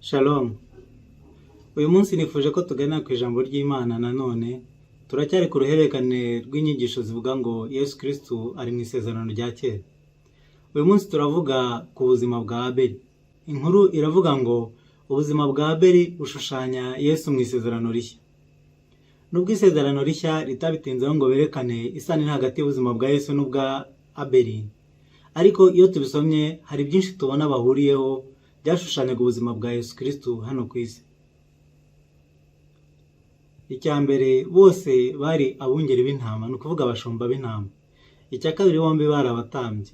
Shalom. Uyu munsi nifuje ko tuganira ku ijambo ry'Imana nanone. Turacyari ku ruhererekane rw'inyigisho zivuga ngo Yesu Kristo ari mu isezerano rya kera. Uyu munsi turavuga ku buzima bwa Abeli. Inkuru iravuga ngo ubuzima bwa Abeli bushushanya Yesu mu isezerano rishya. Nubwo isezerano rishya ritabitinzeho ngo berekane isano hagati y'ubuzima bwa Yesu n'ubwa Abeli, ariko iyo tubisomye hari byinshi tubona bahuriyeho byashushanyaga ubuzima bwa Yesu Kristo hano ku isi. Icya mbere, bose bari abungeri b'intama, ni ukuvuga abashumba b'intama. Icya kabiri, bombi bari abatambyi.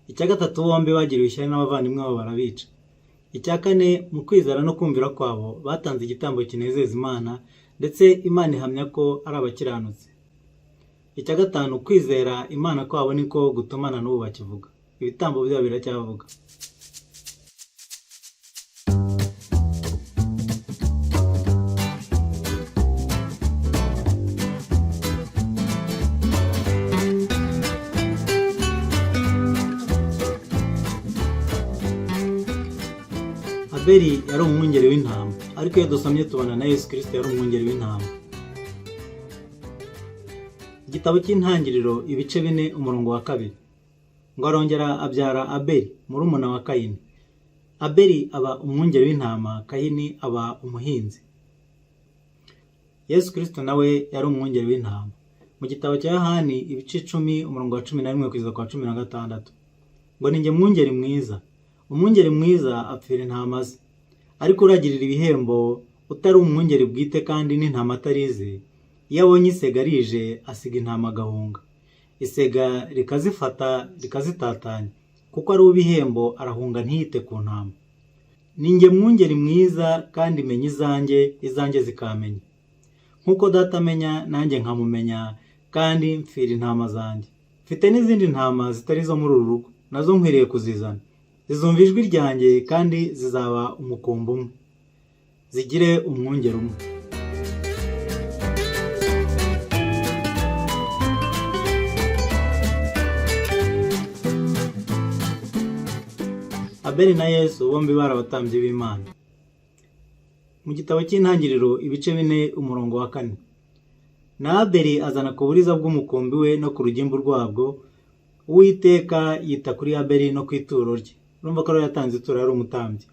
Icya gatatu, bombi bagiriwe ishyari n'abavandimwe babo barabica. Icya kane, mu kwizera no kumvira kwabo batanze igitambo kinezeza Imana, ndetse Imana ihamya ko ari abakiranutsi. Icya gatanu, kwizera Imana kwabo niko gutumana n'ubu bakivuga. Ibitambo byabo biracyavuga. Abeli yari umwungeri w'intama, ariko iyo dusomye tubona na Yesu Kristo yari umwungeri w'intama. Igitabo cy'Intangiriro ibice 4 umurongo wa 2 ngo arongera abyara Abeli murumuna wa Kayini. Abeli aba umwungeri w'intama, Kayini aba umuhinzi. Yesu Kristo nawe yari umwungeri w'intama. Mu gitabo cya Yohani ibice 10 umurongo wa 11 kugeza kwa 16 ngo ninjye mwungeri mwiza. Umwungeri mwiza apfira intama ze, ariko uragirira ibihembo utari umwungeri bwite kandi n'intama atarize, iyo abonye isega rije asiga intama agahunga, isega rikazifata rikazitatanya, kuko ari ubihembo arahunga ntiyite ku ntama. Ninjye mwungeri mwiza kandi menya izanjye zikamenya, nk'uko data amenya nanjye nkamumenya, kandi mfira intama zanjye. Mfite n'izindi ntama zitari zo muri uru rugo, nazo nkwiriye kuzizana. Zizumva ijwi ryanjye kandi zizaba umukumbi umwe, zigire umwungeri umwe. Abeli na Yesu bombi bari abatambyi b'Imana. Mu gitabo cy'Intangiriro ibice 4 umurongo wa 4 na Abeli azana ku buriza bw'umukumbi we no ku rugimbu rwabwo. Uwiteka yita kuri Abeli no ku ituro rye. Urumva ko yatanze ituro, yari umutambyi.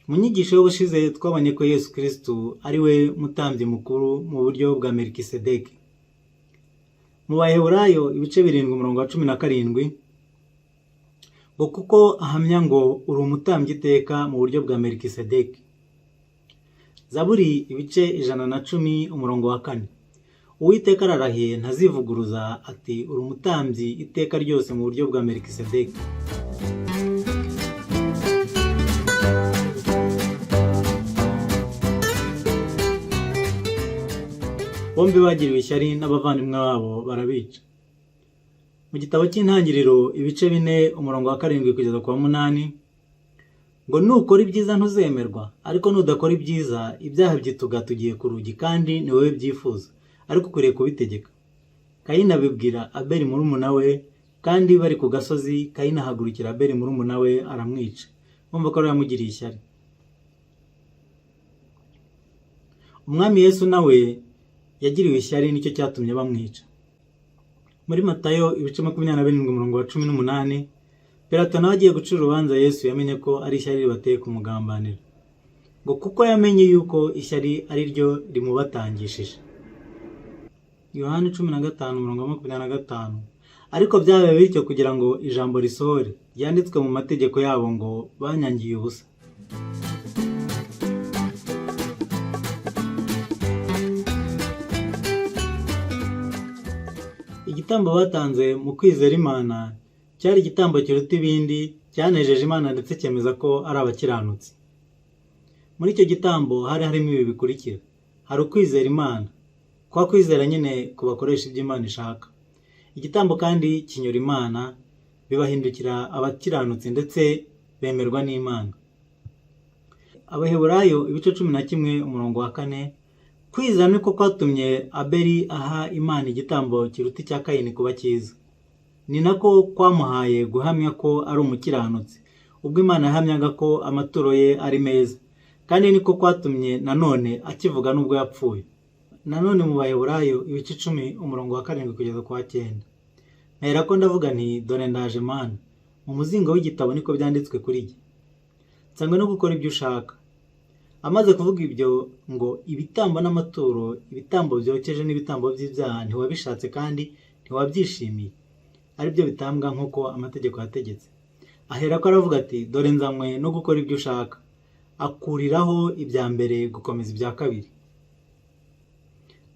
Mu nyigisho y'ubushize twabonye ko Yesu Kristo ari we mutambyi mukuru mu buryo bwa Melikisedeki. Mu Baheburayo ibice 7 umurongo wa 17 ngo kuko ahamya ngo uri umutambyi iteka mu buryo bwa Melikisedeki. Zaburi ibice 110 umurongo wa 4 Uwiteka ararahiye ntazivuguruza ati uri umutambyi iteka ryose mu buryo bwa Melikisedeki. Bombi bagiriwe ishyari n'abavandimwe babo barabica. Mu gitabo cy'Intangiriro ibice 4 umurongo wa 7 kugeza kwa 8 ngo nukora ibyiza ntuzemerwa, ariko nudakora ibyiza ibyaha byituga tugiye ku rugi, kandi ni wowe byifuza, ariko ukwiriye kubitegeka. Kayini abibwira Abeli murumuna we, kandi bari ku gasozi. Kayini ahagurukira Abeli murumuna we aramwica. Bumva ko yamugiriye ishyari. Umwami Yesu nawe yagiriwe ishyari, nicyo cyatumye bamwica. Muri Matayo ibice 27 umurongo wa 18 Pilato nawe agiye gucira urubanza Yesu yamenye ko ari ishyari ribateye kumugambanira, ngo kuko yamenye yuko ishyari ari ryo rimubatangishije. Yohana 15 umurongo wa 25 ariko byabaye bityo kugira ngo ijambo risohore ryanditswe mu mategeko yabo ngo banyangiye ubusa. Igitambo batanze mu kwizera Imana cyari igitambo kiruta ibindi, cyanejeje Imana ndetse cyemeza ko ari abakiranutsi. Muri icyo gitambo hari harimo ibi bikurikira: hari ukwizera Imana, kwa kwizera nyine ku bakoresha ibyo Imana ishaka. Igitambo kandi kinyura Imana, bibahindukira abakiranutsi ndetse bemerwa n'Imana. Abaheburayo ibice 11 umurongo wa 4 kwizera niko kwatumye Abeli aha Imana igitambo kiruta icya Kayini kuba cyiza. Ni nako kwamuhaye guhamya ko ari umukiranutsi, ubwo Imana yahamyaga ko amaturo ye ari meza, kandi niko kwatumye nanone akivuga nubwo yapfuye. Nanone mu Baheburayo ibice 10 umurongo wa 7 kugeza ku wa 9, mperako ndavuga nti dore ndaje Mana, mu muzingo w'igitabo niko byanditswe kuri jye, nsangwe no gukora ibyo ushaka. Amaze kuvuga ibyo ngo ibitambo n'amaturo, ibitambo byokeje n'ibitambo by'ibyaha ntiwabishatse kandi ntiwabyishimiye, ari byo bitambwa nk'uko amategeko yategetse. Aherako aravuga ati dore nzanywe no gukora ibyo ushaka, akuriraho ibya mbere gukomeza ibya kabiri.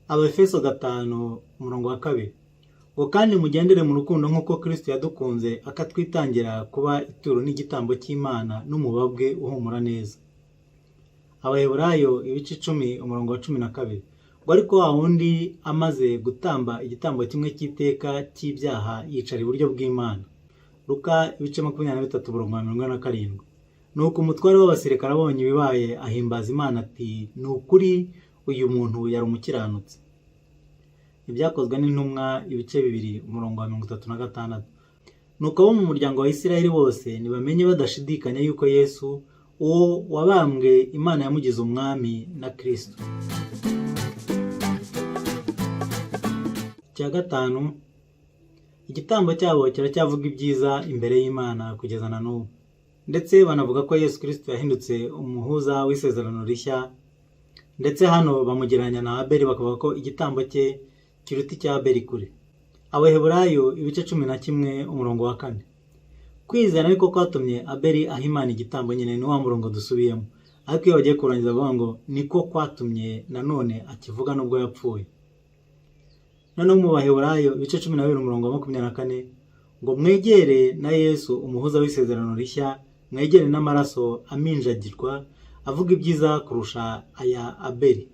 Abefeso 5 umurongo wa 2, ngo kandi mugendere mu rukundo nk'uko Kristo yadukunze akatwitangira kuba ituro n'igitambo cy'Imana n'umubabwe uhumura neza. Abaheburayo ibice 10 umurongo wa 12, ngo ariko wa wundi amaze gutamba igitambo kimwe cy'iteka cy'ibyaha yicara iburyo bw'Imana. Luka ibice 23 umurongo wa 47. Nuko umutware w'abasirikare abonye ibibaye ahimbaza Imana ati ni ukuri uyu muntu yari umukiranutsi. Ibyakozwe n'intumwa ibice 2 umurongo wa 36. Nuko abo mu muryango wa Isirayeli bose nibamenye badashidikanya yuko Yesu uwo wabambwe Imana yamugize umwami na Kristo. Cya gatanu, igitambo cyabo kiracyavuga ibyiza imbere y'Imana kugeza na n'ubu, ndetse banavuga ko Yesu Kristo yahindutse umuhuza w'isezerano rishya, ndetse hano bamugereranya na Abeli bakavuga ko igitambo cye kiruta icya Abeli kure. Abaheburayo ibice 11 umurongo wa 4. Kwizera niko kwatumye Abeli aha Imana igitambo, nyine ni wa murongo dusubiyemo, ariko iyo bagiye kurangiza bavuga ngo niko kwatumye nanone akivuga nubwo yapfuye. Noneho mu Baheburayo ibice 12 umurongo wa 24, ngo mwegere na Yesu umuhuza w'isezerano rishya, mwegere n'amaraso aminjagirwa avuga ibyiza kurusha aya Abeli.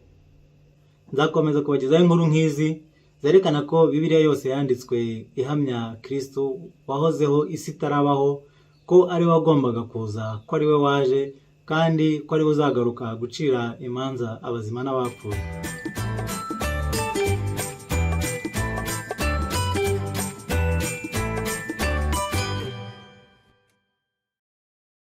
Nzakomeza kubagezaho inkuru nk'izi zerekana ko Bibiliya yose yanditswe ihamya Kristo wahozeho isi itarabaho, ko ari we wagombaga kuza, ko ari we waje, kandi ko ari we uzagaruka gucira imanza abazima n'abapfuye.